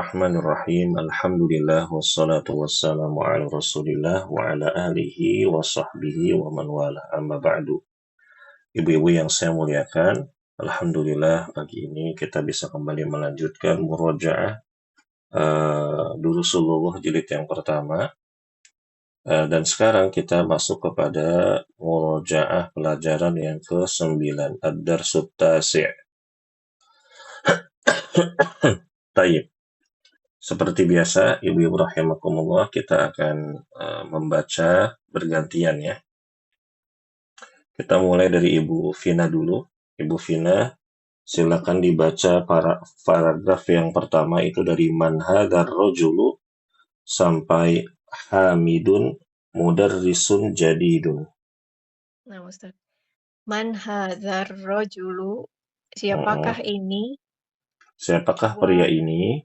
Bismillahirrahmanirrahim. Alhamdulillah wassalatu wassalamu ala Rasulillah wa ala alihi wa sahbihi wa man wala. Amma ba'du. Ibu-ibu yang saya muliakan, alhamdulillah pagi ini kita bisa kembali melanjutkan murojaah Durusulullah jilid yang pertama. Dan sekarang kita masuk kepada murojaah pelajaran yang ke-9, Ad-Darsut Tasi'. Tayyib. Seperti biasa, ibu-ibu rahimakumullah, kita akan membaca bergantian ya. Kita mulai dari Ibu Vina dulu. Ibu Vina, silakan dibaca paragraf yang pertama itu dari man hadzal rajulu sampai hamidun mudarrisun jadidun. Nah, Ustaz. Man hadzal rajulu, siapakah ini? Siapakah pria ini?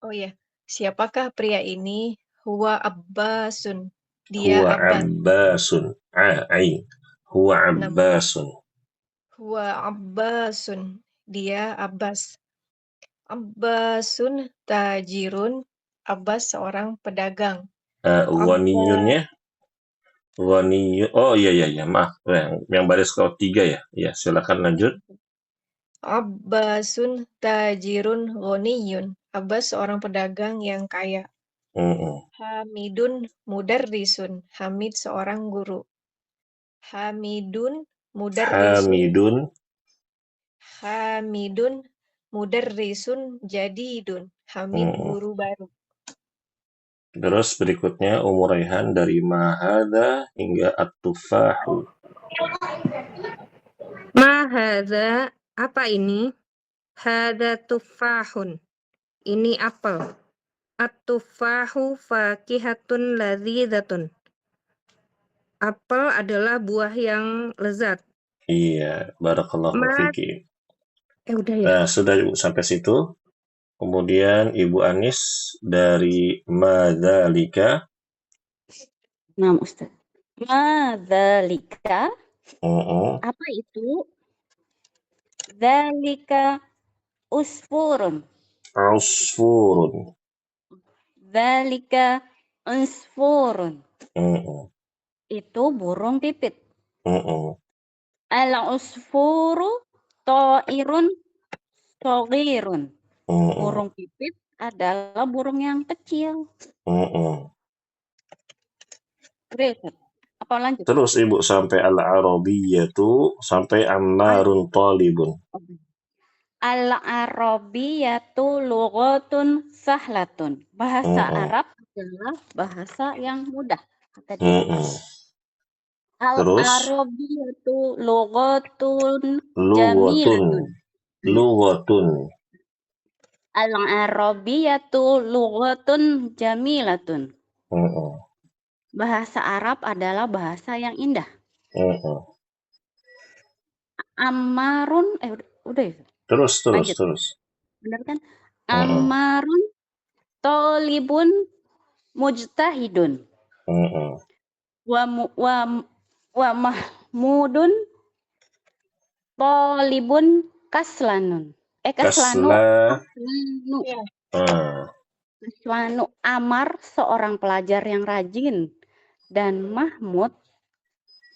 Oh ya, siapakah pria ini? Huwa Abbasun. Dia Huwa Abbas. Abbasun. Ain. Huwa Abbasun. Huwa Abbasun. Dia Abbas. Abbasun tajirun. Abbas seorang pedagang. Ghaniyunnya? Ghaniyun. Oh iya, maaf. Yang baris ketiga ya. Ya, silakan lanjut. Abbasun tajirun ghaniyun. Abbas seorang pedagang yang kaya. Hamidun mudarrisun. Hamid seorang guru. Hamidun mudarrisun. Hamidun mudarrisun jadidun. Hamid guru baru. Terus berikutnya Umuraihan dari mahadha hingga at-tufahu. Mahadha, apa ini? Hadha tufahun. Ini apel. At-tufahu fakihatun ladzidatun. Apel adalah buah yang lezat. Iya, barakallahu fiki. Udah ya. Nah, sudah Ibu sampai situ. Kemudian Ibu Anis dari madzalika. Nah, Ustaz. Madzalika. Apa itu? Dzalika usfurun. Usfurun. Dzalika usfurun. Itu burung pipit. Al-usfuru ta'irun shaghirun. Burung pipit adalah burung yang kecil. Apa lanjut? Terus Ibu sampai al-arabiyyatu sampai ammarun talibun. Al-arabiyyatu lughatun sahlatun. Bahasa Arab adalah bahasa yang mudah, kata dia. Al-arabiyyatu lughatun jamilatun. Lughatun. Al-arabiyyatu lughatun jamilatun. Bahasa Arab adalah bahasa yang indah. Ammarun, udah ya? Terus. Benar kan? Ammarun tolibun mujtahidun. Wa mahmudun tolibun kaslanun. Kaslanu Amar seorang pelajar yang rajin dan Mahmud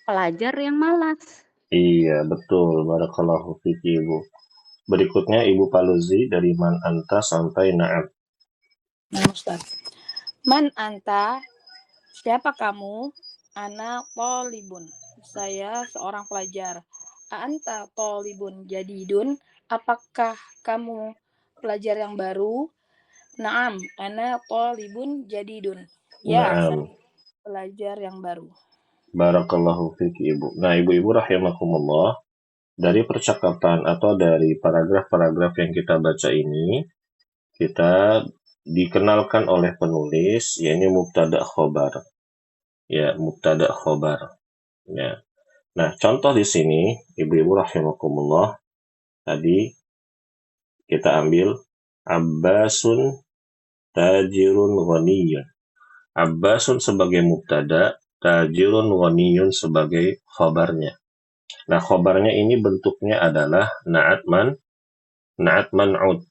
pelajar yang malas. Iya, betul. Barakallahu fiki, Ibu. Berikutnya Ibu Paluzi dari man anta sampai na'am. Nah, Ustaz. Man anta, siapa kamu? Ana tolibun. Saya seorang pelajar. Anta tolibun jadidun. Apakah kamu pelajar yang baru? Naam, ana tolibun jadidun. Ya, saya pelajar yang baru. Barakallahu fiki, Ibu. Nah, ibu-ibu rahimakumullah, dari percakapan atau dari paragraf-paragraf yang kita baca ini, kita dikenalkan oleh penulis, yaitu mubtada khobar. Ya, mubtada khobar. Ya. Nah, contoh di sini, ibu-ibu rahimakumullah, tadi kita ambil Abbasun tajirun ghaniyun. Abbasun sebagai mubtada, tajirun ghaniyun sebagai khobarnya. Nah, khobarnya ini bentuknya adalah na'at man'ud.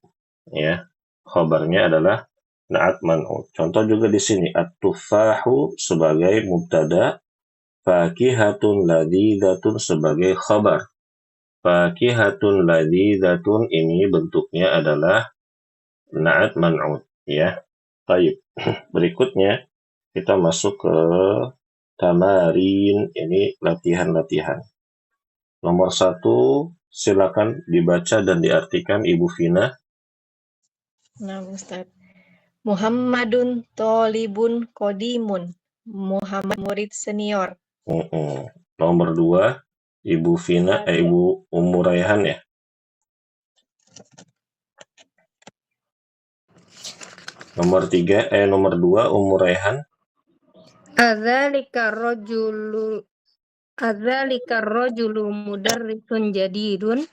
Ya, khobarnya adalah Na'at man'ut. Contoh juga di sini at-tufahu sebagai mubtada, fakihatun ladzidatun sebagai khabar. Fakihatun ladzidatun ini bentuknya adalah na'at man'ut ya. Baik. Berikutnya kita masuk ke tamarin, ini latihan-latihan. Nomor 1, silakan dibaca dan diartikan Ibu Vina. Nah, Ustaz. Muhammadun tolibun kodimun. Muhammad murid senior. Nomor 2, Ibu Vina, Ibu Ummu Raihan ya. Nomor 2, Ummu Raihan. Adzalika rajulu mudarrisun jadidun.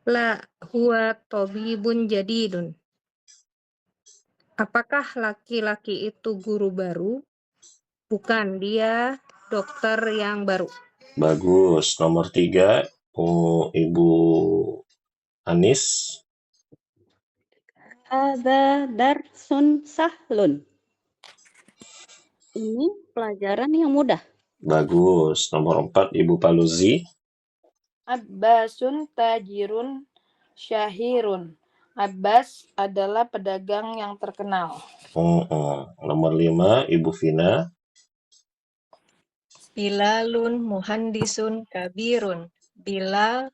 La huwa tabibun jadidun. Apakah laki-laki itu guru baru? Bukan, dia dokter yang baru. Bagus. Nomor 3, Ibu Anis. Hadza darsun sahlun. Ini pelajaran yang mudah. Bagus. Nomor 4, Ibu Paluzi. Abbasun tajirun syahirun. Abbas adalah pedagang yang terkenal. Nomor 5, Ibu Vina. Bilalun muhandisun kabirun. Bilal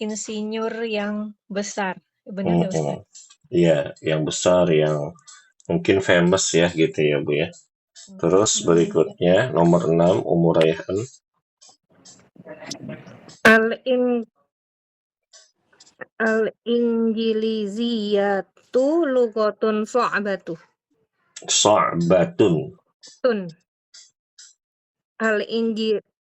insinyur yang besar. Benar ya, Ustaz? Iya, yang besar, yang mungkin famous ya gitu ya Bu ya. Terus berikutnya nomor 6, Ummu Raihan. Al-Injiliziyatu lughatun sa'batu. Sa'batun.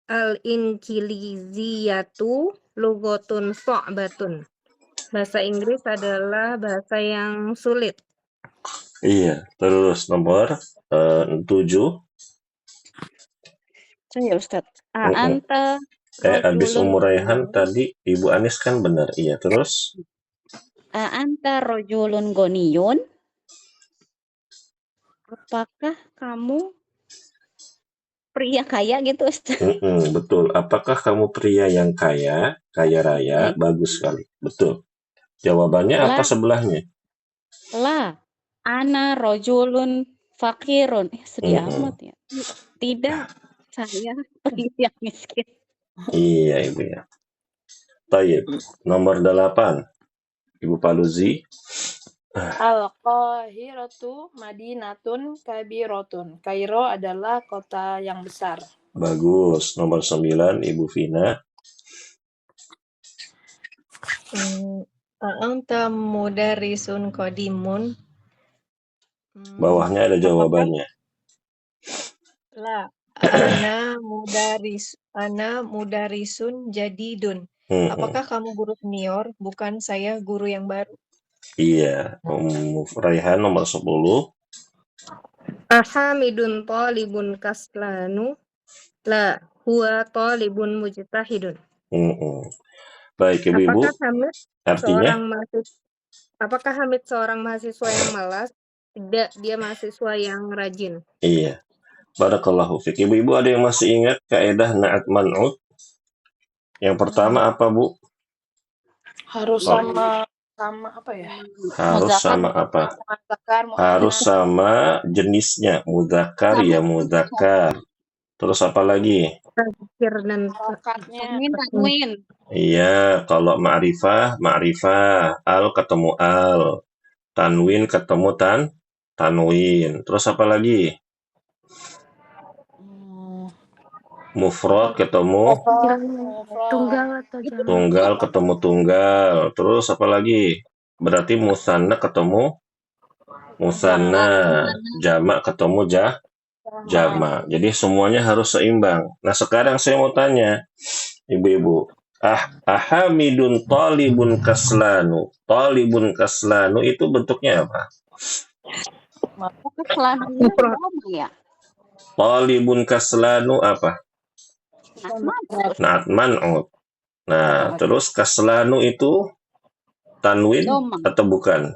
Al-Injiliziyatu lughatun sa'batun. Bahasa Inggris adalah bahasa yang sulit. Iya, terus nomor 7. Saya Ustaz. A'anta Habis rajulun Ummu Raihan tadi Ibu Anis kan benar. Iya, terus A'anta rajulun ghaniyun? Apakah kamu pria kaya gitu, Ustaz? Betul. Apakah kamu pria yang kaya raya? Bagus sekali. Betul. Jawabannya apa sebelahnya? La, ana rajulun fakirun. Sedih amat ya. Tidak, saya pria yang miskin. Iya, Ibu ya. Baik. Nomor 8, Ibu Paluzi. Al-Qahiratu madinatun kabirotun. Kairo adalah kota yang besar. Bagus. Nomor 9, Ibu Vina. A'anta mudarrisun qadimun. Bawahnya ada jawabannya. La, ana mudarisun jadidun. Apakah kamu guru senior? Bukan, saya guru yang baru. Iya. Ummu Raihan nomor 10. Ahamidun talibun kaslanu. La huwa talibun mujtahidun. Baik, Ibu-ibu. Artinya? Apakah Hamid seorang mahasiswa yang malas? Tidak, dia mahasiswa yang rajin. Iya. Barakallahu fiik. Ibu-ibu ada yang masih ingat kaidah na'at man'ut? Yang pertama apa, Bu? Harus sama apa ya? Harus sama apa? Harus sama jenisnya. Mudzakkar ya mudzakkar. Terus apa lagi? Tazkir dan Tanwin. Iya, kalau ma'rifah, al ketemu al. Tanwin ketemu tanwin. Terus apa lagi? Mufrad ketemu tunggal ketemu tunggal. Terus apa lagi? Berarti musanna ketemu musanna, jamak ketemu jamak. Jadi semuanya harus seimbang. Nah, sekarang saya mau tanya Ibu-ibu, ahamidun talibun kaslanu. Talibun kaslanu itu bentuknya apa? Keslanunya ya? Talibun kaslanu apa? Na'at man'ut. Nah, terus kaslanu itu tanwin atau bukan?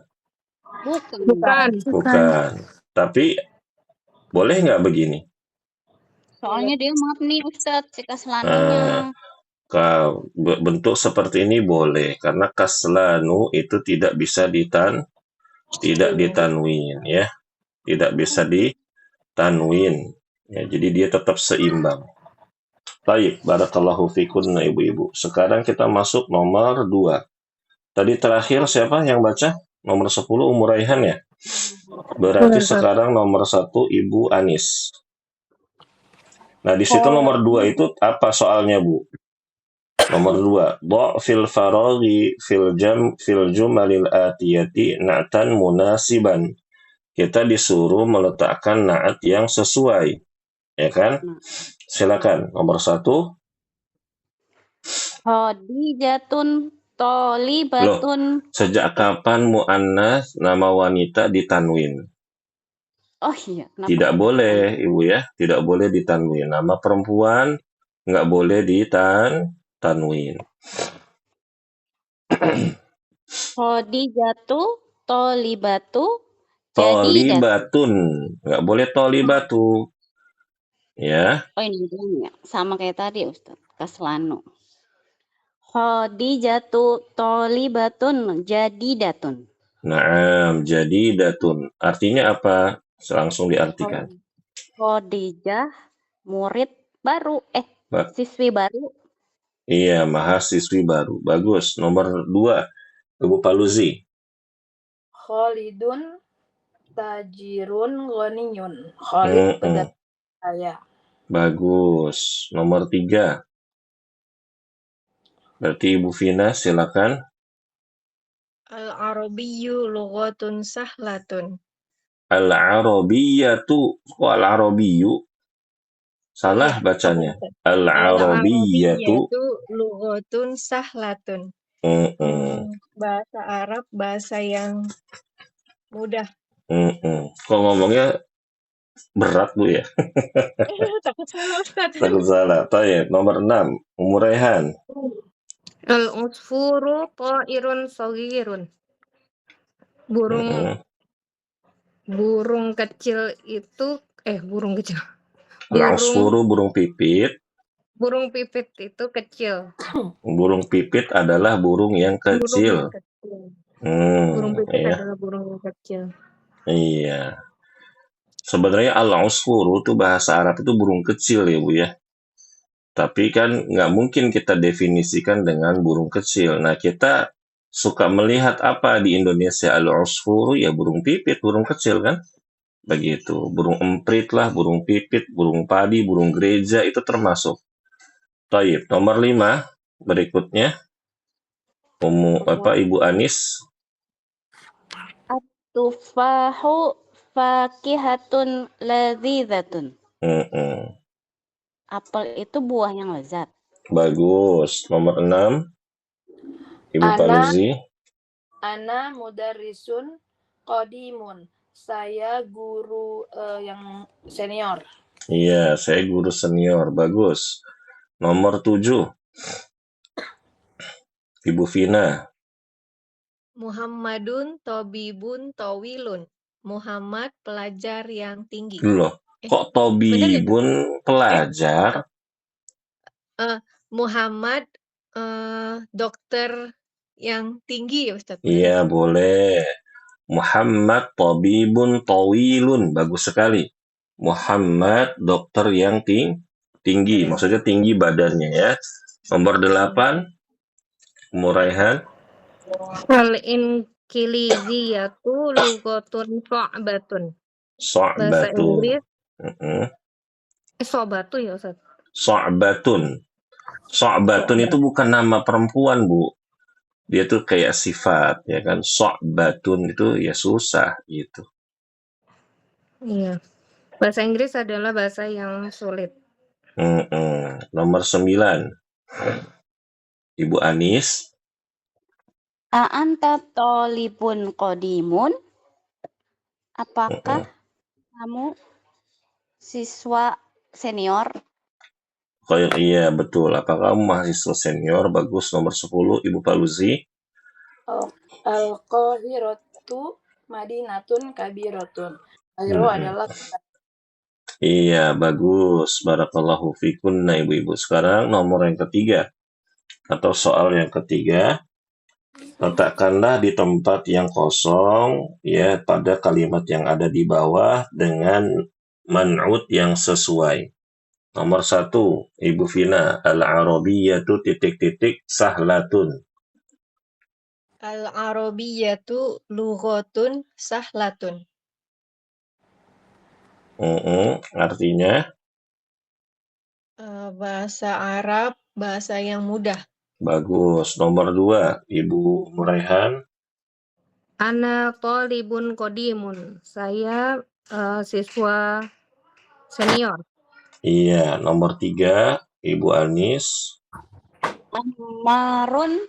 Bukan. Bukan. Tapi boleh nggak begini? Soalnya dia mabni Ustadz, si Nah, kaslanunya. bentuk seperti ini boleh karena kaslanu itu tidak bisa ditanwin ya, tidak bisa ditanwin ya, jadi dia tetap seimbang. Baik, barakallahu fikunna ibu-ibu. Sekarang kita masuk nomor 2. Tadi terakhir siapa yang baca? Nomor 10 Ummu Raihan ya? Berarti sekarang nomor 1 Ibu Anis. Nah, di situ nomor 2 itu apa soalnya, Bu? Nomor 2, do fil faraghi fil jumalil atiyati na'tan munasiban. Kita disuruh meletakkan na'at yang sesuai. Ya kan? Silakan. Nomor 1. Khadijatun Loh, tolibatun. sejak kapan mu'annas nama wanita ditanwin? Oh iya, kenapa? Tidak boleh, Ibu ya. Tidak boleh ditanwin. Nama perempuan nggak boleh ditanwin. Khadijatu tolibatu jadi Tolibatun. Nggak boleh tolibatu. Ya. Oh ini ya. Sama kayak tadi Ustaz. Kaslanu. Khadijatu tolibatun jadidatun. Naam, jadidatun. Artinya apa? Langsung diartikan. Khadijah murid baru. Siswi baru. Iya, mahasiswi baru. Bagus. Nomor 2, Ibu Paluzi. Khalidun tajirun ghaniyun. Khalid pedagang kaya. Bagus. Nomor 3. Berarti Ibu Vina silakan. Al-Arabiyyu lughatun sahlatun. Al-Arabiyyatu. Kok Al-Arabiyyu? Salah bacanya. Al-Arabiyyatu. Lughatun sahlatun. Bahasa Arab, bahasa yang mudah. Kok ngomongnya berat, Bu ya? Takut salah, Ustaz. Takut salah. Baik, nomor 6, Ummu Raihan. Al-usfuru ta'irun saghirun. Burung kecil itu burung kecil. Al-usfuru burung pipit. Burung pipit itu kecil. Burung pipit adalah burung yang kecil. Burung pipit adalah burung yang kecil. Iya. Sebenarnya al-usfuru itu bahasa Arab itu burung kecil ya, Bu ya. Tapi kan nggak mungkin kita definisikan dengan burung kecil. Nah, kita suka melihat apa di Indonesia al-usfuru, ya burung pipit, burung kecil kan? Begitu. Burung emprit lah, burung pipit, burung padi, burung gereja itu termasuk. Taib. Nomor 5 berikutnya. Ibu Anis. At-tufahu fakihatun ladzidzatun. Apel itu buah yang lezat. Bagus. Nomor 6. Ibu Paluzi. Ana mudarrisun qadimun. Saya guru yang senior. Iya, saya guru senior. Bagus. Nomor 7. Ibu Vina. Muhammadun tobibun towilun. Muhammad pelajar yang tinggi. Loh, kok tobibun pelajar? Muhammad dokter yang tinggi ya Ustaz? Iya, boleh. Muhammad tobibun towilun. Bagus sekali. Muhammad dokter yang tinggi. Maksudnya tinggi badannya ya. Nomor 8. Ummu Raihan. Al-inkiliziyatu lughatun sa'batun. Bahasa Inggris. Sobatu ya Ustaz? Sa'batun. Sa'batun itu bukan nama perempuan, Bu. Dia tuh kayak sifat, ya kan? Sa'batun itu ya susah gitu. Iya. Bahasa Inggris adalah bahasa yang sulit. Nomor 9. Ibu Anis. A'anta tolibun qadimun. Apakah kamu siswa senior? Iya, betul. Apakah kamu mahasiswa senior? Bagus. Nomor 10, Ibu Paluzi. Al-Qahiratu Madinatun kabirotun. Kairo adalah kota. Iya, bagus. Barakallahu fikunna ibu-ibu. Sekarang nomor yang ketiga atau soal yang ketiga. Letakkanlah di tempat yang kosong ya pada kalimat yang ada di bawah dengan man'ut yang sesuai. Nomor 1, Ibu Vina, al-arabiyyatu titik-titik sahlatun. Al-arabiyyatu lughatun sahlatun. Artinya Bahasa Arab, bahasa yang mudah. bagus. Nomor 2, Ibu Muraihan. Ana thalibun qadimun. Saya siswa senior. Iya, nomor 3, Ibu Anis. Ammarun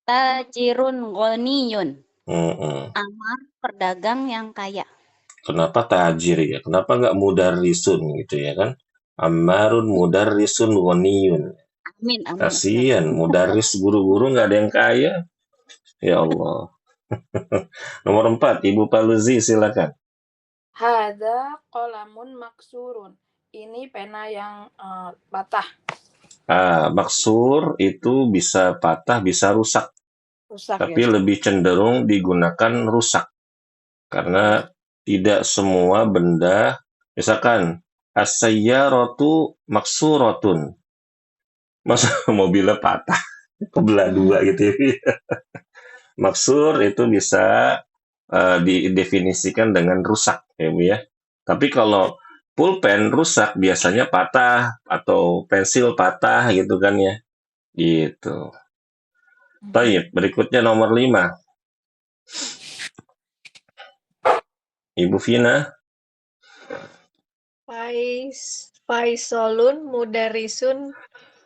tajirun ghaniyun. Mm-mm. Pedagang yang kaya. Kenapa tajir ya? Kenapa nggak mudarrisun gitu ya kan? Ammarun mudarrisun ghaniyun. Amin. Kasihan, mudarris guru-guru nggak ada yang kaya. Ya Allah. Nomor 4, Ibu Paluzi silakan. Hadza qalamun maksurun. Ini pena yang patah. Maksur itu bisa patah, bisa rusak. Tapi Ya. lebih cenderung digunakan rusak. Karena tidak semua benda, misalkan as-sayyaratu maksuratun. Masa mobilnya patah, kebelah dua gitu ya. Maksur itu bisa didefinisikan dengan rusak ya Bu ya. Tapi kalau pulpen rusak biasanya patah atau pensil patah gitu kan ya. Gitu. Baik, berikutnya nomor 5. Ibu Vina. Faisalun mudarrisun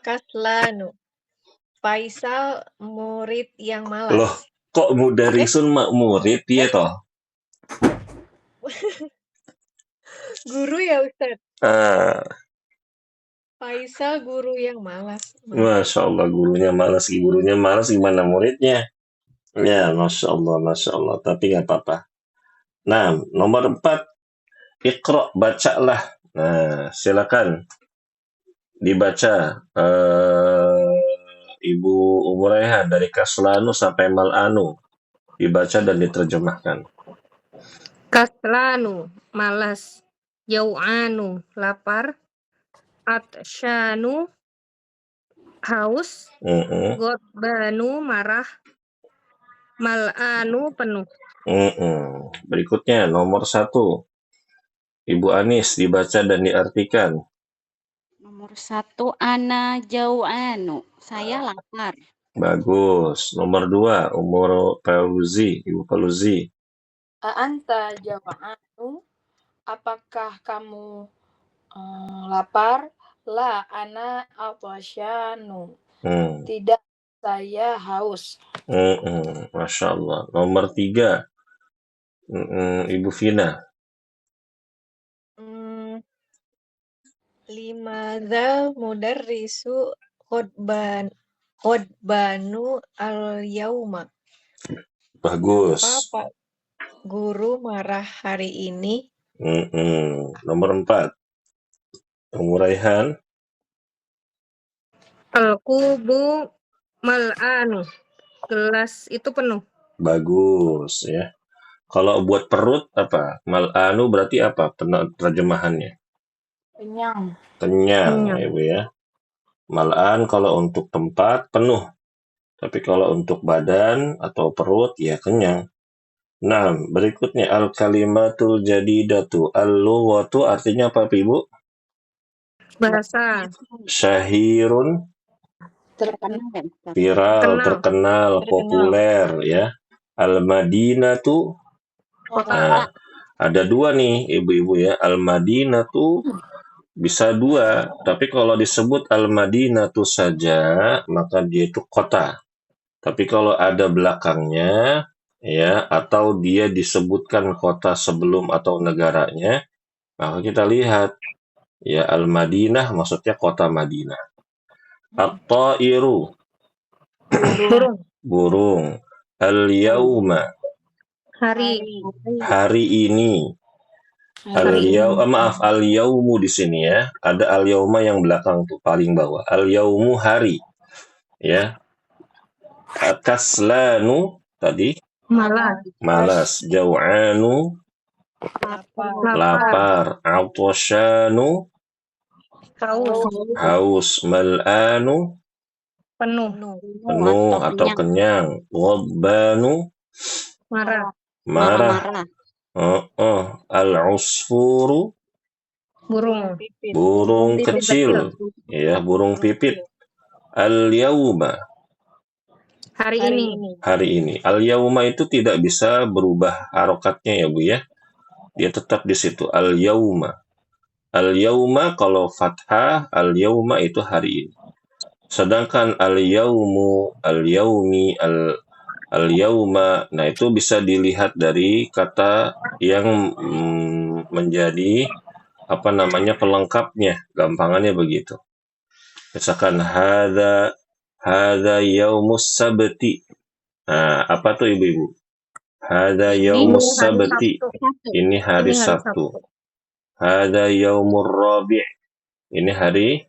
kaslanu. Faisal murid yang malas. Loh, kok mudarrisun murid ya toh? Guru ya Ustaz? Faisal guru yang malas. Masya Allah, gurunya malas. Gurunya malas gimana muridnya? Ya, Masya Allah. Tapi nggak apa-apa. Nah, nomor 4. Iqra, bacalah. Nah, silakan. Dibaca. Ibu Umuraihan dari kaslanu sampai mal'anu. Dibaca dan diterjemahkan. Kaslanu, malas. Jau'anu, lapar. Atsyanu, haus. Godbanu, marah. Mal'anu, penuh. Berikutnya nomor 1. Ibu Anis, dibaca dan diartikan. Nomor 1, ana jau'anu. Saya lapar. Bagus. Nomor 2, Ibu Paluzi. Anta jawa'anu. Apakah kamu lapar? La ana atasyanu. Tidak, saya haus. Masya Allah. Nomor 3, Ibu Vina. Limadza mudarrisu qadbanu al-yauma. Bagus. Apa guru marah hari ini? Nomor 4, Umuraihan. Al-kubu mal'anu. Gelas itu penuh. Bagus ya. Kalau buat perut apa? Mal'anu berarti apa? Terjemahannya? Kenyang. Ya Bu ya. Mal'an kalau untuk tempat penuh. Tapi kalau untuk badan atau perut ya kenyang. Nah, berikutnya al-kalimatul jadidatu. Al-lughatu artinya apa Ibu? Bahasa. Syahirun. Viral, terkenal, populer ya. Al-Madinatu. Nah, ada 2 nih ibu-ibu ya. Al-Madinatu bisa 2, tapi kalau disebut Al-Madinatu saja maka dia itu kota. Tapi kalau ada belakangnya ya atau dia disebutkan kota sebelum atau negaranya, maka kita lihat ya Al-Madinah maksudnya kota Madinah. At-tairu, burung. Al-yauma, Hari. Hari ini. Maaf, al-yaumu di sini ya. Ada al-yauma yang belakang tuh paling bawah. Al-yaumu hari. Ya. Kaslanu tadi malas. Jau'anu lapar. Atoshanu haus. Mal'anu Penuh. atau kenyang. Ghadbanu marah. Al-usfuru burung kecil. Ya, burung pipit. Al-yauma Hari ini. Al-yauma itu tidak bisa berubah harokatnya ya Bu ya. Dia tetap di situ. Al-yauma. Al-yauma kalau fathah, al-yauma itu hari ini. Sedangkan al-yaumu, al-yaumi, al-yauma, nah itu bisa dilihat dari kata yang menjadi pelengkapnya, gampangannya begitu. Misalkan hadza yaumus sabti. Nah, apa tuh Ibu-ibu? Hadza yaumus sabti. Ini hari Sabtu. Hadza yaumur rabi'. Ini hari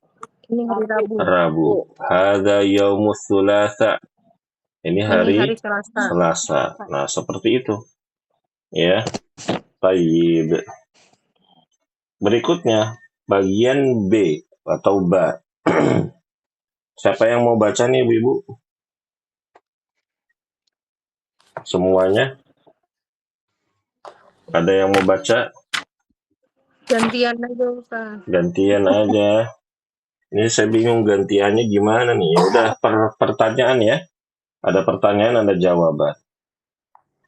Rabu. Hadza yaumus tsulatsa. Ini hari Selasa. Nah, seperti itu. Ya. Baik. Berikutnya, bagian B atau ba. Siapa yang mau baca nih, Ibu? Semuanya? Ada yang mau baca? Gantian aja, Ustaz. Gantian aja. Ini saya bingung gantiannya gimana nih. Ya udah pertanyaan ya. Ada pertanyaan, ada jawaban.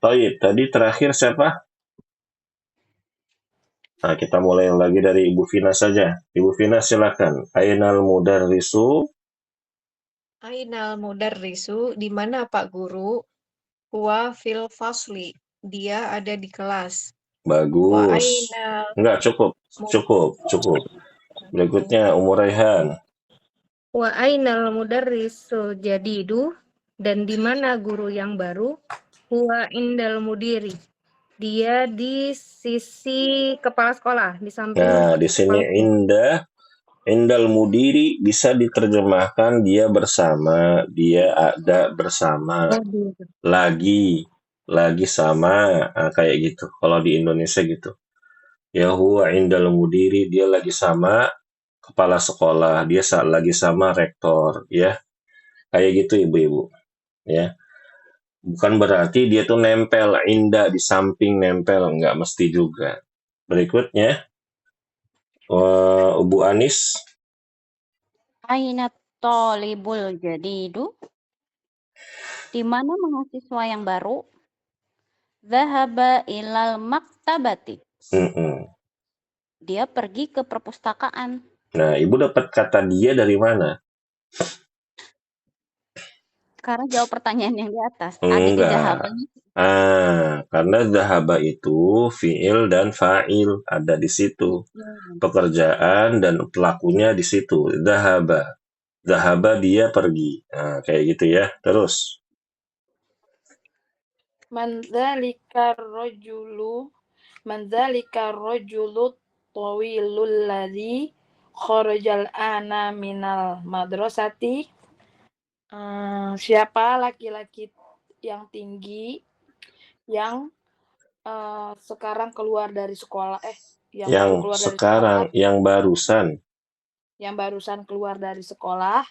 Baik, tadi terakhir siapa? Nah, kita mulai lagi dari Ibu Vina saja. Ibu Vina silakan. Ainal mudarrisu. Ainal mudarrisu, di mana Pak Guru? Huwa fil fasli, dia ada di kelas. Bagus. Enggak, cukup. Berikutnya Umur Raihan. Wa ainal mudarrisu jadidu, dan di mana guru yang baru? Huwa indal mudiri, dia di sisi kepala sekolah, di samping. Nah, di sini indal mudiri bisa diterjemahkan dia bersama, dia ada bersama, lagi sama, kayak gitu. Kalau di Indonesia gitu. Ya huwa indal mudiri, dia lagi sama kepala sekolah, dia lagi sama rektor, ya. Kayak gitu Ibu-ibu. Ya. Bukan berarti dia tuh nempel, indah di samping nempel, nggak mesti juga. Berikutnya, Ibu Anis. Aina tolibul jadidu, di mana mahasiswa yang baru? Zahaba ilal maktabati. Dia pergi ke perpustakaan. Nah, Ibu dapat kata dia dari mana? Karena jawab pertanyaan yang di atas. Enggak. Karena zahaba itu fi'il dan fa'il ada di situ. Pekerjaan dan pelakunya di situ. Zahaba dia pergi. Nah, kayak gitu ya. Terus. Man dzalika rajulu tawilul ladzi kharajal ana minal madrasati. Siapa laki-laki yang tinggi yang sekarang keluar dari sekolah? Yang barusan keluar dari sekolah.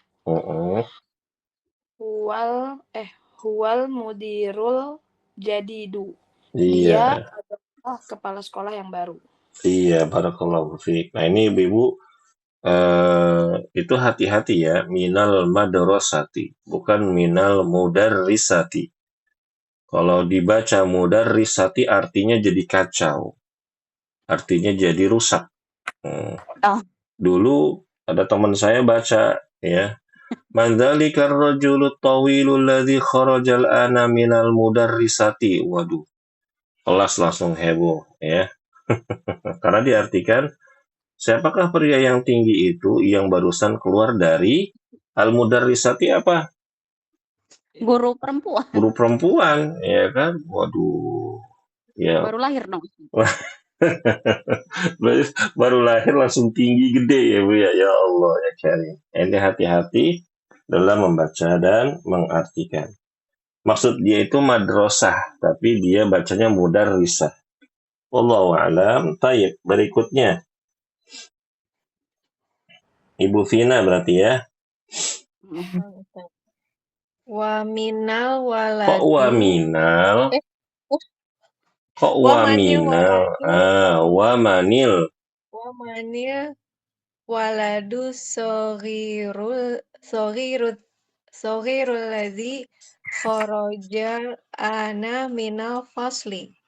Huwal mudirul jadidu. Dia adalah kepala sekolah yang baru. Iya, barakallahu fiik. Nah, ini Ibu itu hati-hati ya, minal madrasati, bukan minal mudarrisati. Kalau dibaca mudarrisati artinya jadi kacau. Artinya jadi rusak. Dulu ada teman saya baca ya, man dzalikar rajulu tawilul ladzi kharajal ana minal mudarrisati. Waduh. Kelas langsung heboh ya. Karena diartikan siapakah pria yang tinggi itu yang barusan keluar dari al-mudarrisati apa? Guru perempuan. Guru perempuan, ya kan? Waduh. Ya, Baru lahir dong. baru lahir langsung tinggi gede ya Bu ya. Ya Allah ya Karim. Ente hati-hati dalam membaca dan mengartikan. Maksud dia itu madrasah, tapi dia bacanya mudarrisah. Wallahu a'lam. Taib. Berikutnya Ibu Vina berarti ya. Wa minal Kok waladi waminal? Kok wa manil waminal? Wamanil. waladu soghirul ladzi kharaja ana minal fasli.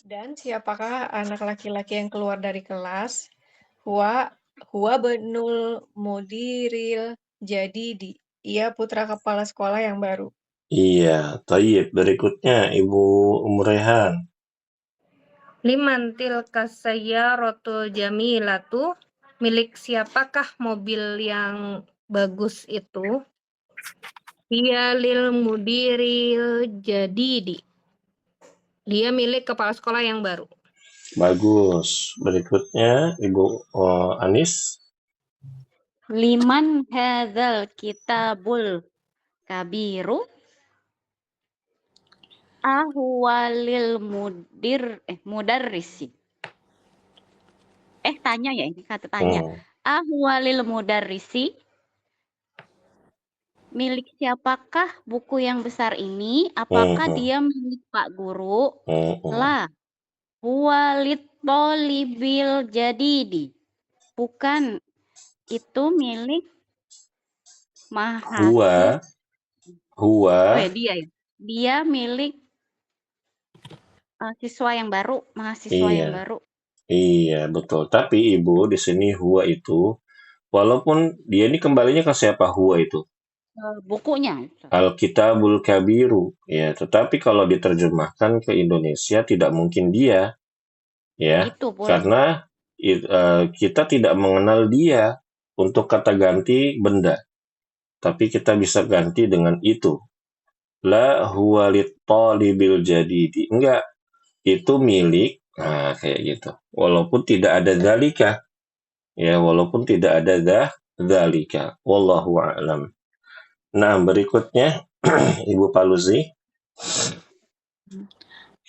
Dan siapakah anak laki-laki yang keluar dari kelas? Huwa benul mudiril jadidi. Ia putra kepala sekolah yang baru. Iya, taib. Berikutnya Ibu Rehan. Liman tilka sayyaratul jamilatu, milik siapakah mobil yang bagus itu? Hiya lil mudiril jadidi. Dia milik kepala sekolah yang baru. Bagus. Berikutnya Ibu Anis. Liman hadzal kitabul kabiru ahwalil mudarrisi. Tanya ya, ini kata tanya. Ahwalil mudarrisi, milik siapakah buku yang besar ini? Apakah dia milik Pak Guru? Lah, huwalit tolibil jadidi. Bukan, itu milik mahasiswa. Huwa. Dia ya. Dia milik siswa yang baru, mahasiswa yang baru. Iya, betul. Tapi Ibu di sini huwa itu walaupun dia ini kembalinya ke siapa huwa itu? Bukunya. Al-Kitabul Kabiru. Ya, tetapi kalau diterjemahkan ke Indonesia tidak mungkin dia. Ya. Itu karena kita tidak mengenal dia untuk kata ganti benda. Tapi kita bisa ganti dengan itu. La huwa lit-talibil jadidi. Enggak. Itu milik. Nah, kayak gitu. Walaupun tidak ada dzalika. Ya, walaupun tidak ada dzalika. Wallahu a'lam. Nah, berikutnya Ibu Paluzi.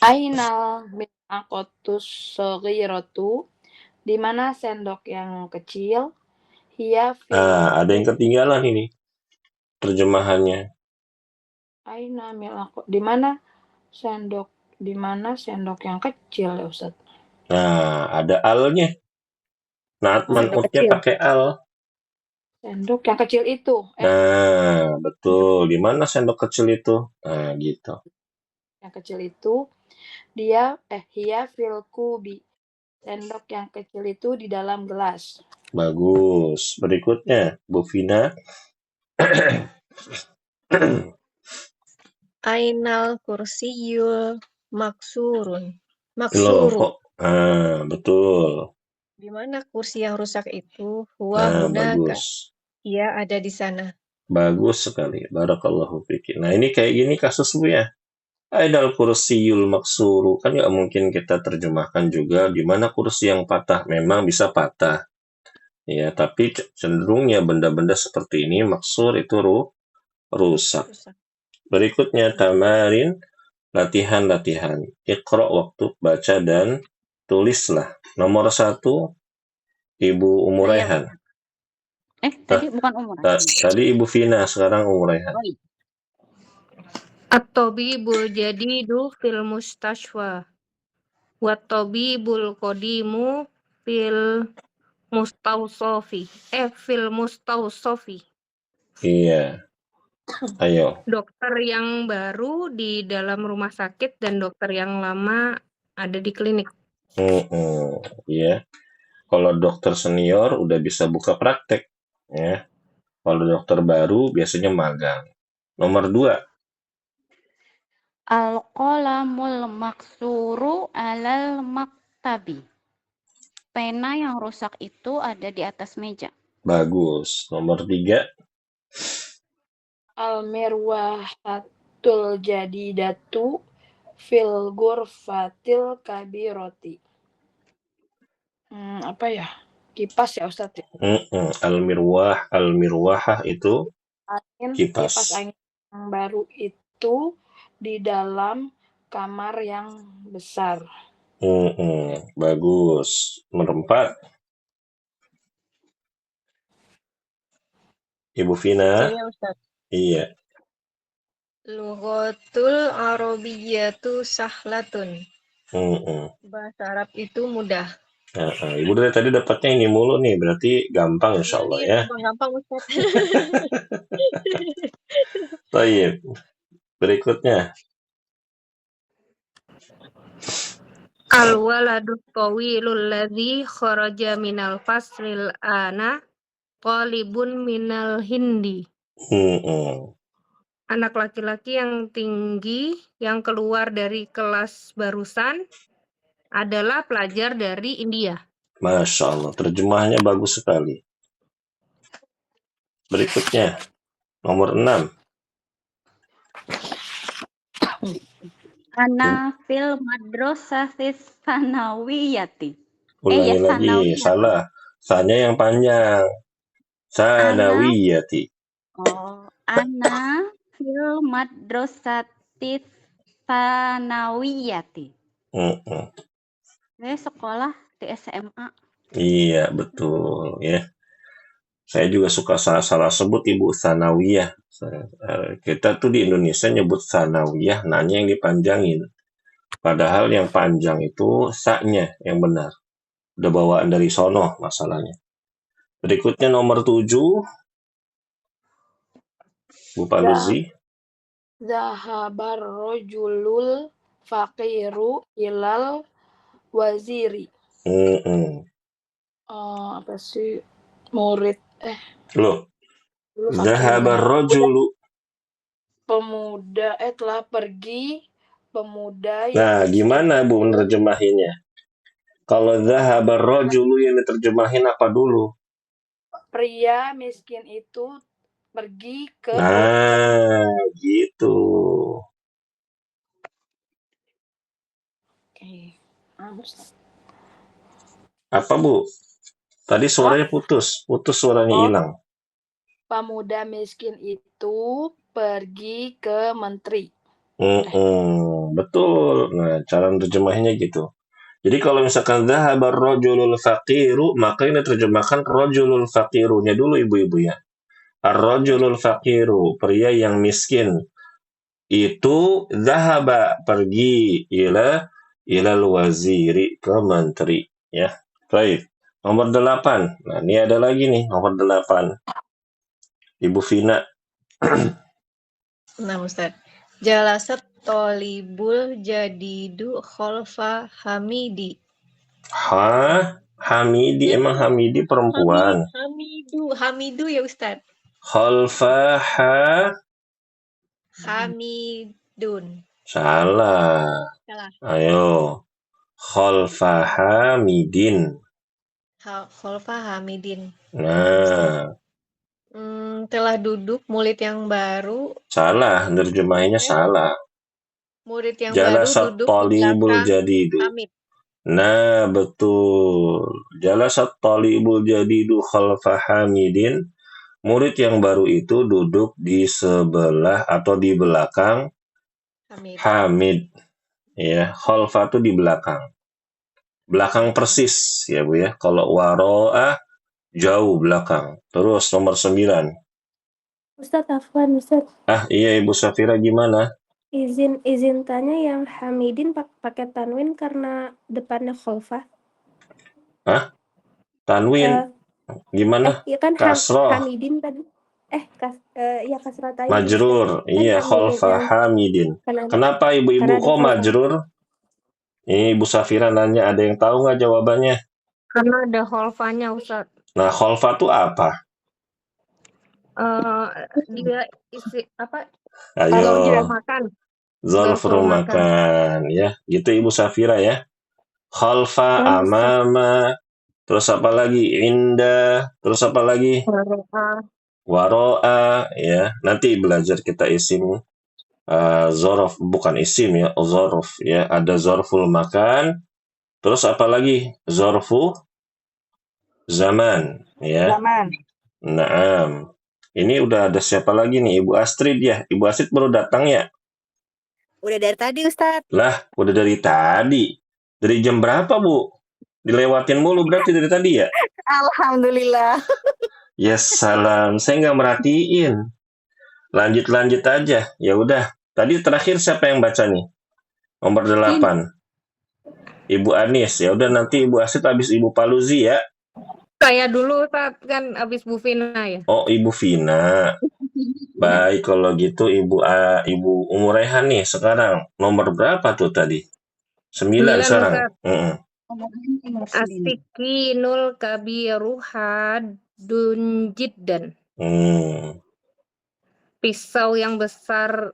Ainal minaqatus saghiratu, di mana sendok yang kecil? Hiya fil ada yang ketinggalan ini terjemahannya. Aina milaqat, di mana sendok yang kecil ya Ustaz? Nah, ada al-nya. Nah, man'utnya pakai al. Sendok yang kecil itu. Nah, betul. Di mana sendok kecil itu? Nah, gitu. Yang kecil itu dia hiya fil kubi. Sendok yang kecil itu di dalam gelas. Bagus. Berikutnya, Bu Vina. Ainal kursiyul maksuru. Betul. Di mana kursi yang rusak itu? Huwa hunaka. Bagus. Ia ada di sana. Bagus sekali. Barakallahu fiki. Nah, ini kayak gini kasus Bu ya. Ainal kursiyul maksuru. Kan nggak mungkin kita terjemahkan juga di mana kursi yang patah. Memang bisa patah. Ya, tapi cenderungnya benda-benda seperti ini maksur itu rusak. Berikutnya tamarin, latihan-latihan. Iqra waktu baca dan tulislah. Nomor 1 Ibu Rehan. Tadi bukan Rehan. Tadi Ibu Vina, sekarang Rehan. At-tabibul jadidu fil mustashfa. Wat-tabibul qadimu fil mustausofi. Fil mustausofi. Iya. Ayo. Dokter yang baru di dalam rumah sakit dan dokter yang lama ada di klinik. Iya. Kalau dokter senior udah bisa buka praktek, ya. Kalau dokter baru biasanya magang. Nomor 2. Al-qalamul maksuru alal maktabi. Pena yang rusak itu ada di atas meja. Bagus. Nomor 3. Al-mirwahatul jadidatu fil ghurfatil kabiroti. Apa ya? Kipas ya Ustadz ya? Al-mirwahah itu Kipas kipas. angin yang baru itu di dalam kamar yang besar. Bagus. Nomor 4. Ibu Vina. Saya Ustaz. Iya. Lughatul Arabiyyatu sahlatun. Bahasa Arab itu mudah. Ibu dari tadi dapatnya ini mulu nih, berarti gampang insya Allah ya. Gampang Ustaz. Baik. Berikutnya. Al-waladu tawilul ladzi kharaja minal faslil ana qalibun minal hindi. Anak laki-laki yang tinggi yang keluar dari kelas barusan adalah pelajar dari India. Masya Allah, terjemahannya bagus sekali. Berikutnya, nomor 6. Ana fil madrasatis sanawiyati. Ulangi lagi, sanawiyati. salah. Sanya yang panjang. Sanawiyati. Ana fil madrasatis sanawiyati. Saya sekolah di SMA. Iya, betul ya. Saya juga suka salah sebut Ibu Sanawiyah. Kita tuh di Indonesia nyebut Sanawiyah, nanya yang dipanjangin. Padahal yang panjang itu saknya yang benar. Udah bawaan dari sono masalahnya. Berikutnya nomor 7. Bu Paluzi. Zahabar rojulul faqiru ilal waziri. Apa sih murid Loh. Zahabar rojulu. Pemuda telah pergi pemuda yang Nah, gimana Bu menerjemahinnya? Kalau zahabar rojulu yang diterjemahin apa dulu? Pria miskin itu pergi ke gitu. Apa Bu? Tadi suaranya putus suaranya hilang. Pemuda miskin itu pergi ke menteri. Betul. Nah, cara menerjemahnya gitu. Jadi kalau misalkan zahabar rajulul faqiru, maka ini terjemahkan rajulul faqirunya dulu ibu-ibu ya. Ar-rajulul faqiru, pria yang miskin. Itu zahaba, pergi ilal waziri, ke menteri ya. Baik. Nomor 8. Nah, ini ada lagi nih nomor 8. Ibu Vina. Nah, Ustaz. Jalasat tolibul jadidu khalfa Hamidi. Hamidi, emang Hamidi perempuan? Hamidu ya Ustaz. Khalfa Hamidun. Salah. Ayo. Khalfa Hamidin. Khalfa Hamidin. Nah. Telah duduk murid yang baru. Salah, nerjemahinnya salah. Murid yang Jalasat baru duduk talibul di jadidu. Hamid. Nah, betul. Jalasat talibul jadidu khalfa Hamidin. Murid yang baru itu duduk di sebelah atau di belakang Hamid. Ya, khalfa itu di belakang. Belakang persis ya Bu ya. Kalau waro'ah jauh belakang. Terus nomor 9. Ustadz Afwan, Ustadz. Iya Ibu Safira gimana? Izin tanya yang Hamidin pakai tanwin karena depannya khalfa. Tanwin? Gimana? Iya kan kasroh. Hamidin tadi. Ya kasroh tadi. Majrur. Iya, khalfa Hamidin. Kenapa ibu-ibu kok majrur? Ini Ibu Safira nanya, ada yang tahu nggak jawabannya? Karena ada khalfanya, Ustaz. Nah, khalfa itu apa? Dia isi apa? Ayo. Zarf makan ya. Gitu Ibu Safira ya. Khalfa, amama, terus apa lagi? Inda, terus apa lagi? Waro'a ya. Nanti belajar kita isim Zorof bukan isim ya, zorof ya. Ada zorful makan. Terus apa lagi? Zorfu zaman ya. Zaman. Naam. Ini udah ada siapa lagi nih? Ibu Astrid ya. Ibu Astrid baru datang ya? Udah dari tadi, Ustadz. Lah, udah dari tadi. Dari jam berapa, Bu? Dilewatin mulu berarti dari tadi ya? Alhamdulillah. Ya salam, saya nggak merhatiin. Lanjut aja. Ya udah. Tadi terakhir siapa yang baca nih? Nomor 8. Ibu Anis. Ya udah nanti Ibu Astrid habis Ibu Paluzi ya. Saya dulu Ustaz, kan habis Bu Vina ya. Oh, Ibu Vina. Baik kalau gitu Ibu Umu Rehan nih sekarang. Nomor berapa tuh tadi? 9 sekarang. Ustaz. Asikinul kabiru hadun jiddan. Pisau yang besar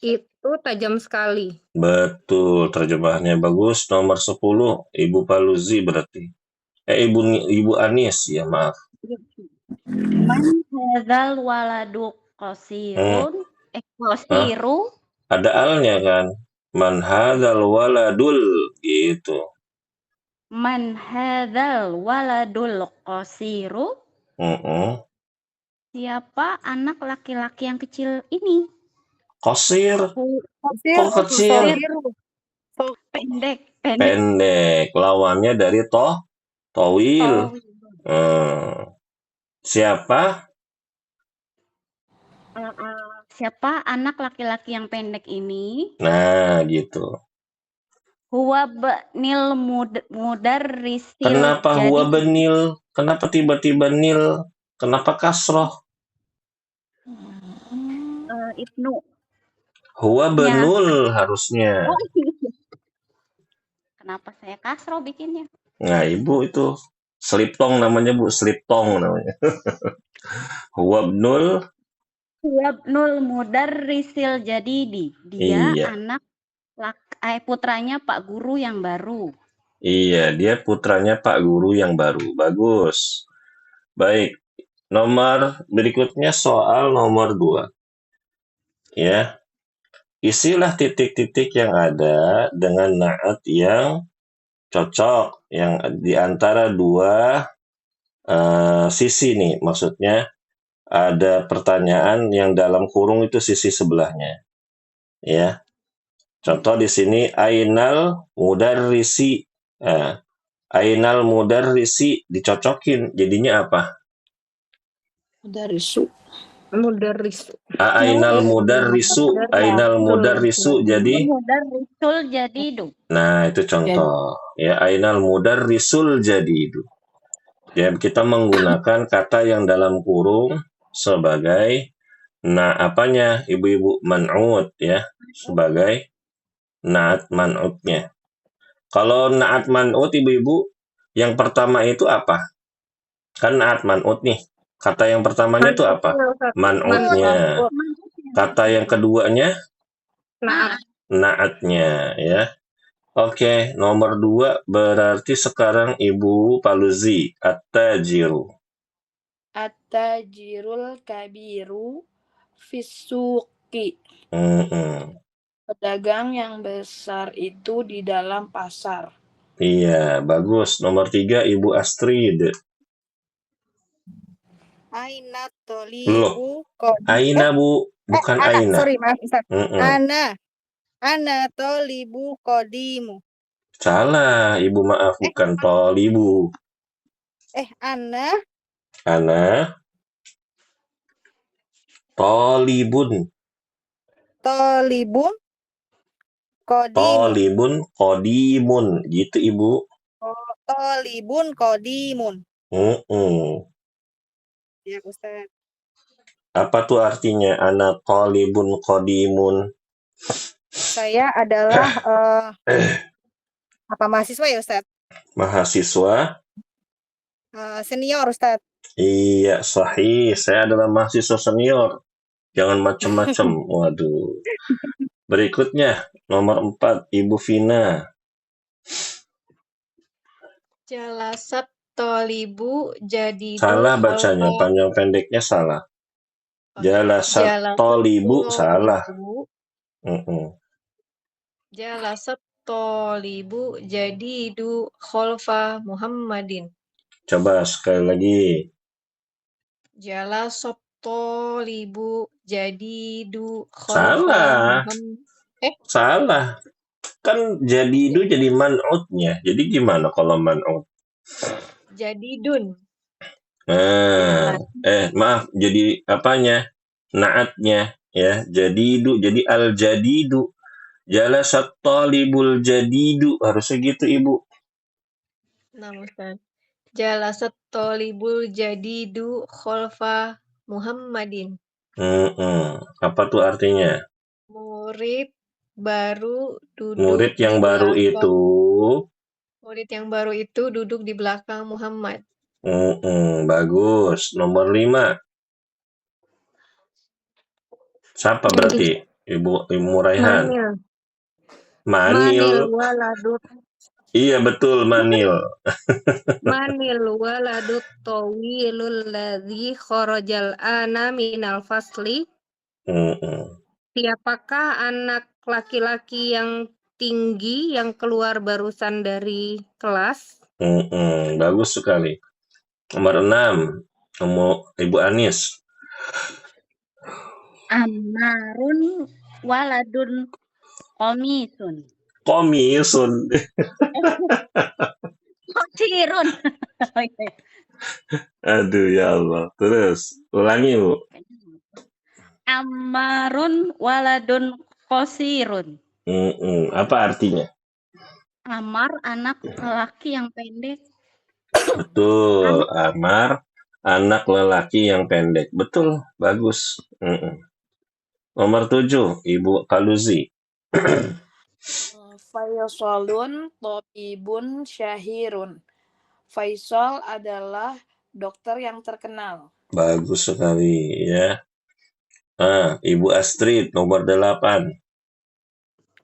itu tajam sekali. Betul, terjemahannya bagus. Nomor 10, Ibu Paluzi berarti. Ibu Anis, ya maaf. Man hadzal waladu qasirun qasiru. Ada alnya kan? Man hadzal waladul gitu. Man hadzal waladul qasiru. Siapa anak laki-laki yang kecil ini? Qasir. Qasir. Kok kecil? Pendek. Lawannya dari towil. Siapa? Siapa anak laki-laki yang pendek ini? Nah, gitu. Huwa benil mudarrisil. Kenapa huwa benil? Kenapa tiba-tiba nil? Kenapa kasroh? Ibnu. Huwa benul harusnya. Kenapa saya kasroh bikinnya? Nah, Ibu itu seliptong namanya, Bu. Seliptong namanya. Huwa benul mudarrisil jadidi. Dia anak putranya Pak Guru yang baru. Iya, dia putranya Pak Guru yang baru. Bagus. Baik. Nomor berikutnya soal nomor 2. Ya. Isilah titik-titik yang ada dengan na'at yang cocok, yang di antara dua sisi nih. Maksudnya ada pertanyaan yang dalam kurung itu sisi sebelahnya. Ya. Contoh di sini ainal mudarrisi. Ainal mudarrisi dicocokin jadinya apa? Mudarrisu. Ainal mudarrisu jadi mudarrisul jadidu. Nah, itu contoh. Ya, ainal mudarrisul jadidu. Ya, kita menggunakan kata yang dalam kurung sebagai apanya? Ibu-ibu man'ut ya, sebagai na'at man'utnya. Kalau na'at man'ut ibu-ibu yang pertama itu apa? Kan na'at man'ut nih. Kata yang pertamanya itu apa? Man'utnya. Kata yang keduanya? Na'atnya ya. Oke, nomor 2 berarti sekarang Ibu Paluzi. At-tajiru. At-tajirul kabiru fisuki. Pedagang yang besar itu di dalam pasar. Iya, bagus. Nomor 3 Ibu Astrid. Aina tolibu Aina, Bu. Bukan Aina. Sorry, maaf Ustaz. Ana tolibu qadimu. Salah, Ibu maaf. Bukan tolibu. Ana tolibun. Tolibun qadimun. Gitu, Ibu. Tolibun qadimun. Ya, Ustaz. Apa tuh artinya? Ana talibun qadimun. Saya adalah mahasiswa ya, Ustaz? Mahasiswa? Senior, Ustaz. Iya, sahih. Saya adalah mahasiswa senior. Jangan macam-macam. Waduh. Berikutnya, nomor 4, Ibu Vina. Jalasat tolibu jadi Salah bacanya, panjang pendeknya salah. Jalasat Jalasat tolibu salah. tolibu. Mm-mm. Jalasat tolibu jadidu khalfa Muhammadin. Coba sekali lagi. Jalasat tolibu jadidu khalfa Salah. Muhammad. Salah. Kan jadidu jadi man'utnya. Jadi gimana kalau man'ut? Jadidun. Nah, maaf, jadi apanya? Naatnya ya. Jadidu jadi al-jadidu. Jalasat talibul jadidu. Harusnya gitu, Ibu. Nah, Ustaz. Jalasat tolibul jadidu khalfa Muhammadin. Apa tuh artinya? Murid baru duduk Murid yang di baru belakang. itu. Murid yang baru itu duduk di belakang Muhammad. Bagus. Nomor 5. Siapa berarti? Ibu Raihan. Manil waladut. Iya betul, Manil. Manil waladut tawilul ladzi kharajal ana minal fasli. Siapakah anak laki-laki yang tinggi yang keluar barusan dari kelas? Bagus sekali. Nomor 6. Ibu Anis. Ammarun waladun komisun. Komisun. Kosirun. Aduh ya Allah. Terus ulangi, Bu. Ammarun waladun kosirun. Apa artinya? Ammar anak lelaki yang pendek. Betul. Ammar anak lelaki yang pendek. Betul. Bagus. Nomor 7. Ibu Kaluzi. Faisalun tobibun syahirun. Faisal adalah dokter yang terkenal. Bagus sekali ya. Ibu Astrid nomor 8.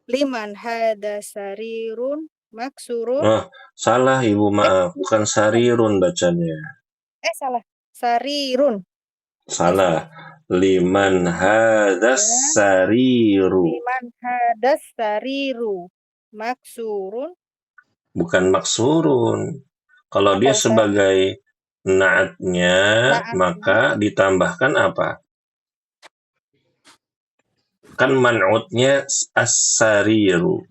Liman hada sarirun maksurun. Salah Ibu, maaf. Bukan sarirun bacanya. Salah. Sarirun. Salah. Liman hadas sariru. Liman hadas sariru maksurun. Bukan maksurun. Kalau dia Ustaz? sebagai naatnya, maka ditambahkan apa? Kan man'utnya as-sariru.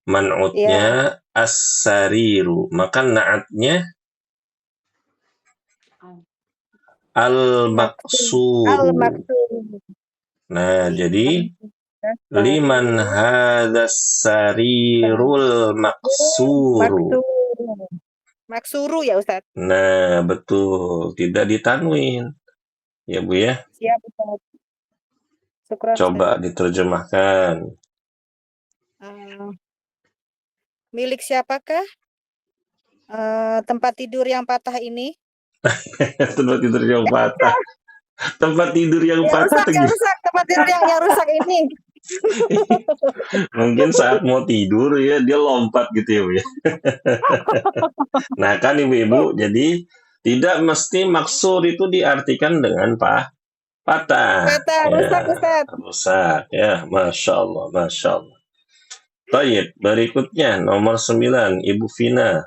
Man'utnya as-sariru. Maka naatnya al-maksuru. Nah, jadi liman hadas sarirul maksuru. Maksuru ya Ustaz? Nah, betul. Tidak ditanwin. Ya, Bu ya. Siap Ustaz. Syukran, Coba diterjemahkan. Milik siapakah tempat tidur yang patah ini? Tempat tidur yang patah. Tempat tidur yang patah. Rusak. Tempat tidur yang rusak ini. Mungkin saat mau tidur ya dia lompat gitu ya, Bu ya. Nah kan ibu-ibu, jadi tidak mesti maksur itu diartikan dengan patah. Patah, rusak Ustaz. Rusak ya, Masya Allah, Masya Allah. Baik, berikutnya nomor 9, Ibu Vina.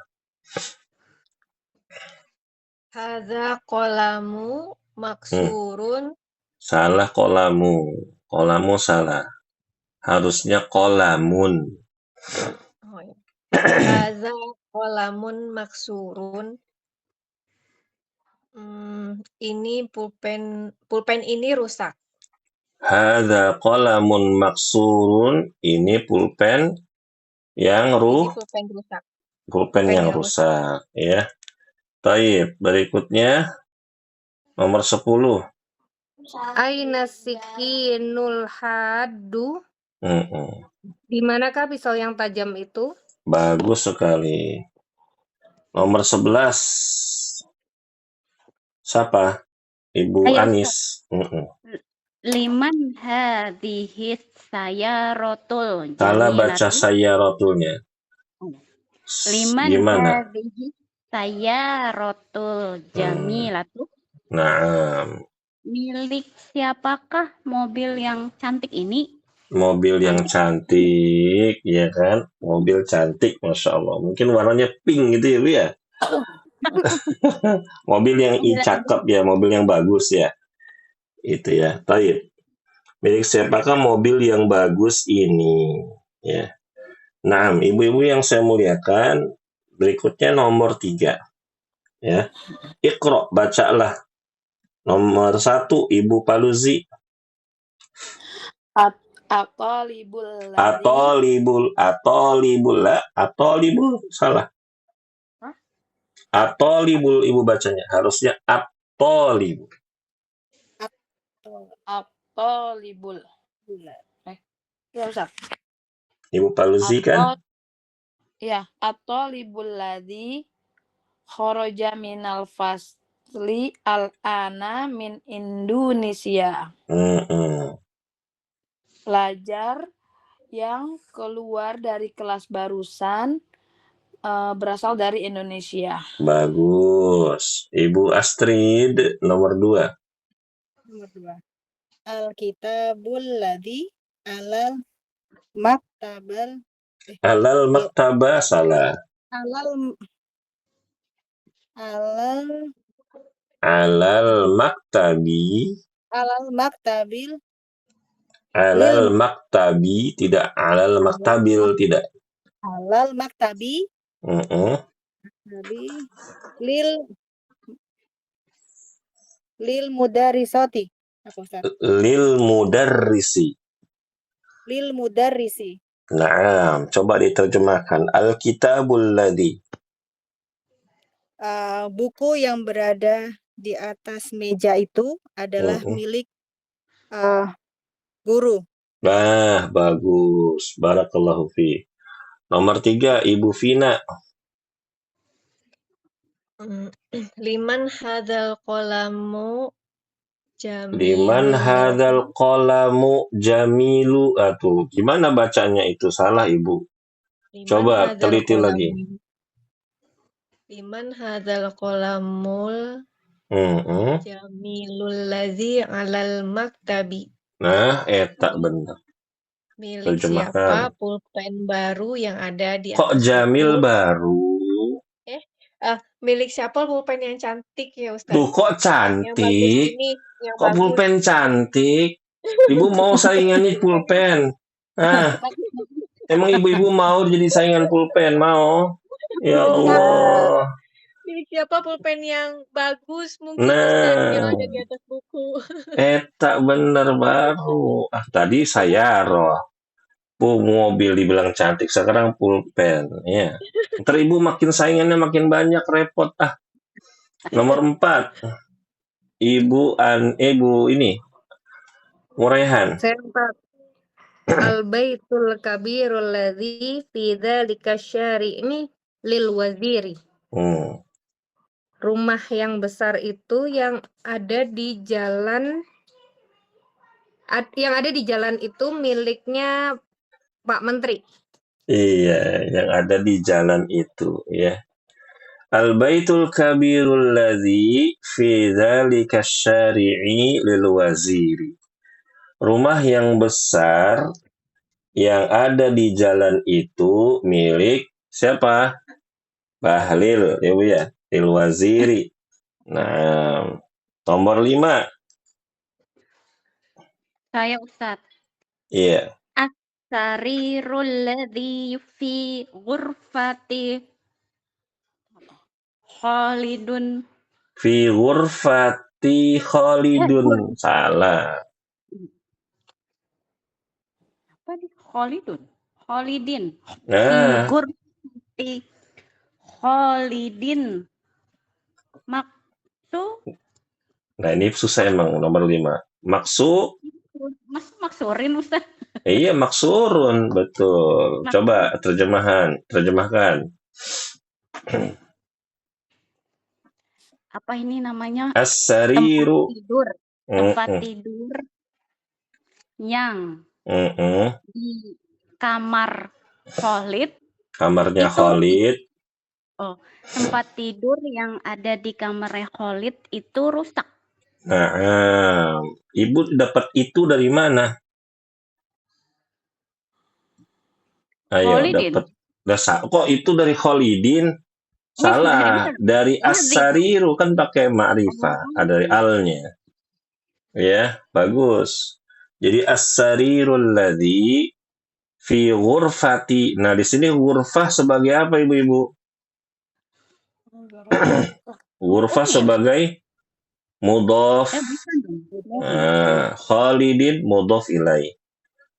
Hadza qolamu maksurun. Salah kolamu. Kolamu salah. Harusnya kolamun. Oh, ya. Hadza qolamun maksurun. Ini pulpen ini rusak. Hadza qolamun maksurun. Ini pulpen yang Pulpen rusak. Pulpen yang rusak ya. Baik, berikutnya nomor 10. Aina sikinul haddu. Di manakah pisau yang tajam itu? Bagus sekali. Nomor 11. Siapa? Ibu Anis. Liman hadhihi sayyaratul. Salah baca sayyarotulnya. Liman gimana? hadhihi sayyaratul jamilatu. Naam. Milik siapakah mobil yang cantik ini? Mobil yang cantik, ya kan? Mobil cantik, Masya Allah. Mungkin warnanya pink gitu ya, Bu ya? Mobil yang cakep ya, mobil yang bagus ya. Itu ya. Baik. Milik siapakah mobil yang bagus ini? Ya. Nah, ibu-ibu yang saya muliakan, berikutnya nomor 3. Ya. Iqra, bacalah. Nomor 1, Ibu Paluzi. Atolibul, salah. Hah? Atolibul ibu bacanya, harusnya atolibul. Atolibul. Ya Ustaz. Ibu Paluzi kan? Ya, atolibul ladzi kharaja minal fasli al-ana min Indonesia. Pelajar yang keluar dari kelas barusan berasal dari Indonesia. Bagus. Ibu Astrid, nomor 2. Nomor 2. Al-kitabul ladzi alal maktabal Alal maktabah, salah. Alal maktabi. Alal maktabi, tidak alal maktabil, tidak. Alal maktabi. Lil mudarisati. Apa Ustaz? Lil mudarrisi. Naam, coba diterjemahkan. Al-kitabul ladzi. Buku yang berada di atas meja itu adalah milik guru. Nah, bagus. Barakallahu fi. Nomor 3, Ibu Vina. Liman hadzal qalamu jamilu. Tuh, gimana bacanya itu? Salah, Ibu. Coba teliti lagi. Liman hadzal qalamul jamilul ladzi alal maktabi. Nah, tak benar. Milik siapa pulpen baru yang ada di atas Kok jamil buku? Baru? Milik siapa pulpen yang cantik ya Ustaz? Tuh, kok cantik? Yang bagus ini, yang kok bagus. Pulpen cantik? Ibu mau saingannya pulpen? Emang ibu-ibu mau jadi saingan pulpen? Mau? Ya Allah. Milik siapa pulpen yang bagus mungkin Ustaz, yang ada di atas buku. Tak benar baru. Tadi saya mobil dibilang cantik, sekarang pulpen. Ya. Ntar ibu makin saingannya makin banyak, repot. Nomor 4. Ibu ini. Muraihan. Saya 4. Al-baitul kabirul ladzi fi dzalika syari'i lil waziri. Rumah yang besar itu yang ada di jalan itu miliknya Pak Menteri. Iya, yang ada di jalan itu ya. Al-baitul kabirul ladzi fi dzalika syari'i lil waziri. Rumah yang besar yang ada di jalan itu milik siapa? Bahlil, ya Bu ya. Lil waziri. Nah, nomor 5. Saya Ustaz. Iya. As-sarirul ladzi fi ghurfati Khalidun. Fi ghurfati Khalidun. Salah. Apa nih? Khalidin. Nah. Fi ghurfati Khalidin. Nah, ini susah emang nomor 5. Maksurin Ustaz. Iya, maksurun, betul. Coba terjemahkan. Apa ini namanya? As-sariru. Tempat tidur yang di kamar Khalid. Kamarnya Khalid. Tempat tidur yang ada di kamarnya Khalid itu rusak. Nah, Ibu dapat itu dari mana? Ayo, Kholidin. dapat. Kok itu dari Kholidin? Dari Salah, dari dari as-sariru kan pakai ma'rifah, ada dari alnya. Ya, bagus. Jadi as-sarirul ladzi fi ghurfati. Nah, di sini ghurfah sebagai apa Ibu-ibu? Ghurfah sebagai mudhaf. bukan dong. Khalidin mudhaf ilaih.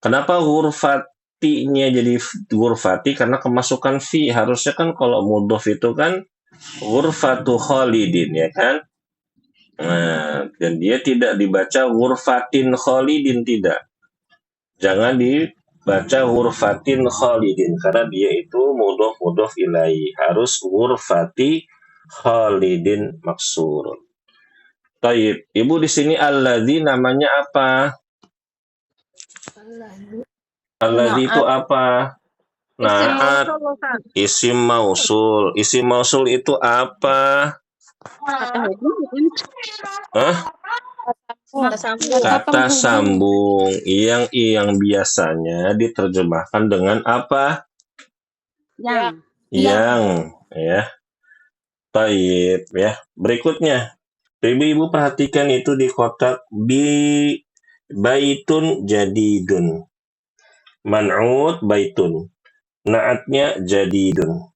Kenapa ghurfatinya jadi ghurfati? Karena kemasukan fi. Harusnya kan kalau mudhaf itu kan ghurfatu Khalidin, ya kan? Nah, dan dia tidak dibaca ghurfatin Khalidin, tidak. Jangan dibaca ghurfatin Khalidin karena dia itu mudhaf ilaih. Harus ghurfati Khalidin maksur. Taib. Ibu di sini alladzi namanya apa? Alladzi itu apa? Isim Naat. mausul, Ustaz. Isim mausul. Isim mausul itu apa? Kata hukum. Hah? Kata sambung. Kata sambung yang biasanya diterjemahkan dengan apa? Yang, ya. Taib, ya. Berikutnya, ibu-ibu perhatikan itu di kotak baitun jadidun. Man'ud baitun. Naatnya jadidun.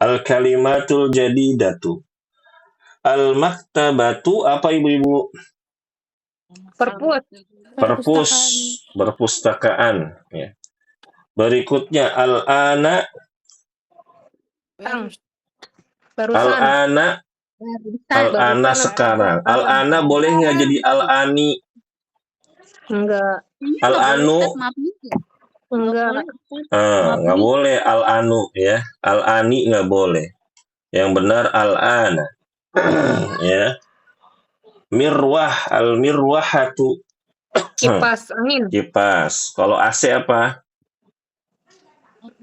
Al-kalimatul jadidatu. Al-maktabatu apa ibu-ibu? Perpus. Perpustakaan. Ya. Berikutnya al-ana. Barusan. Al-ana sekarang. Al-ana boleh nggak jadi al-ani? Enggak. Al-anu. Enggak. Nggak boleh al-anu, ya. Al-ani nggak boleh. Yang benar al-ana. Ya. Mirwah, al-mirwahatu. Kipas angin. Kipas. Kalau AC apa?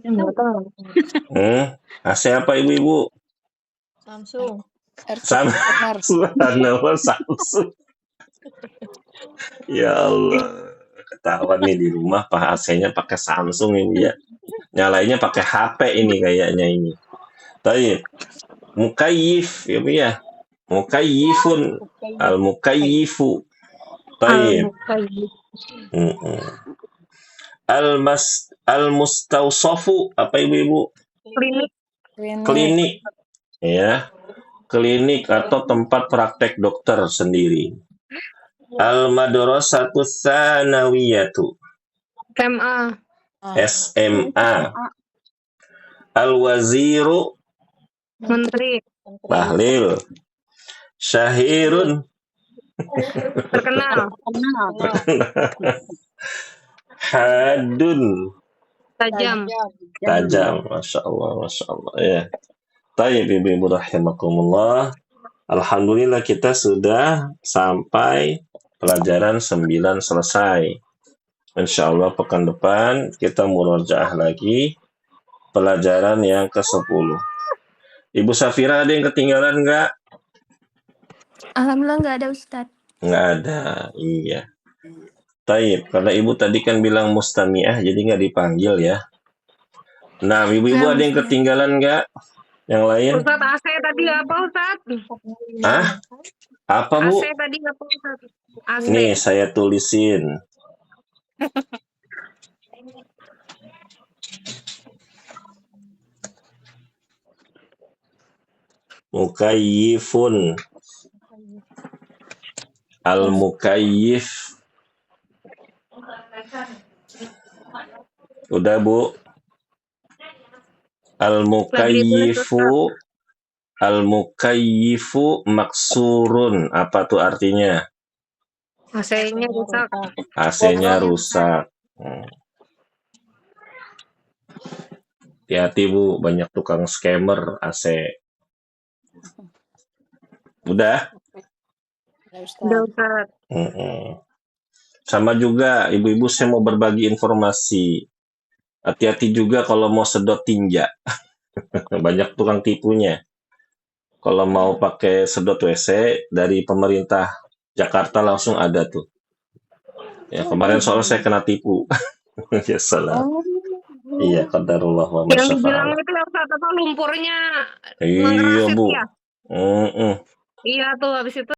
Enggak tahu. AC apa ibu-ibu? Samsung. Samsung. Ya Allah. Ketahuan nih di rumah Pak AC-nya pakai Samsung ini ya. Nyalainnya pakai HP ini kayaknya ini. Taib. Mukayyif ya Bu ya. Mukayyifun. Al-mukayyifu. Taib. Al-mustawsafu apa ibu-ibu? Klinik. Ya. Klinik atau tempat praktek dokter sendiri. Al-madrasatu tsanawiyatu. SMA. Al-waziru. Menteri. Bahlil. Syahirun. Terkenal. Hadun. Tajam. Masya Allah ya. Tayyib ibu-ibu rahimakumullah. Alhamdulillah kita sudah sampai pelajaran 9 selesai. Insya Allah pekan depan kita murojaah lagi pelajaran yang ke-10. Ibu Safira ada yang ketinggalan nggak? Alhamdulillah nggak ada Ustadz. Nggak ada, iya. Taib, karena ibu tadi kan bilang mustami'ah, jadi nggak dipanggil ya. Nah, ibu-ibu ada yang ketinggalan nggak? Yang lain? Ustaz, AC tadi apa Ustaz? Hah? Apa Bu? AC tadi apa Ustaz? AC. Nih, saya tulisin. Mukayyifun. Al-mukayyif. Udah Bu. Al-mukayyifu maksurun. Apa tuh artinya? AC-nya rusak. AC-nya rusak. Hati-hati Bu, banyak tukang scammer AC. Udah? Udah Ustaz. Sama juga, ibu-ibu saya mau berbagi informasi. Hati-hati juga kalau mau sedot tinja. Banyak tukang tipunya. Kalau mau pakai sedot WC dari pemerintah Jakarta langsung ada tuh. Ya, kemarin soalnya saya kena tipu. Ya salah. Oh. Iya, qadarullah wa Yang dibilang masyafa'al. itu yang apa lumpurnya Iya, ngerasit Bu. ya. Mm-mm. Iya tuh habis itu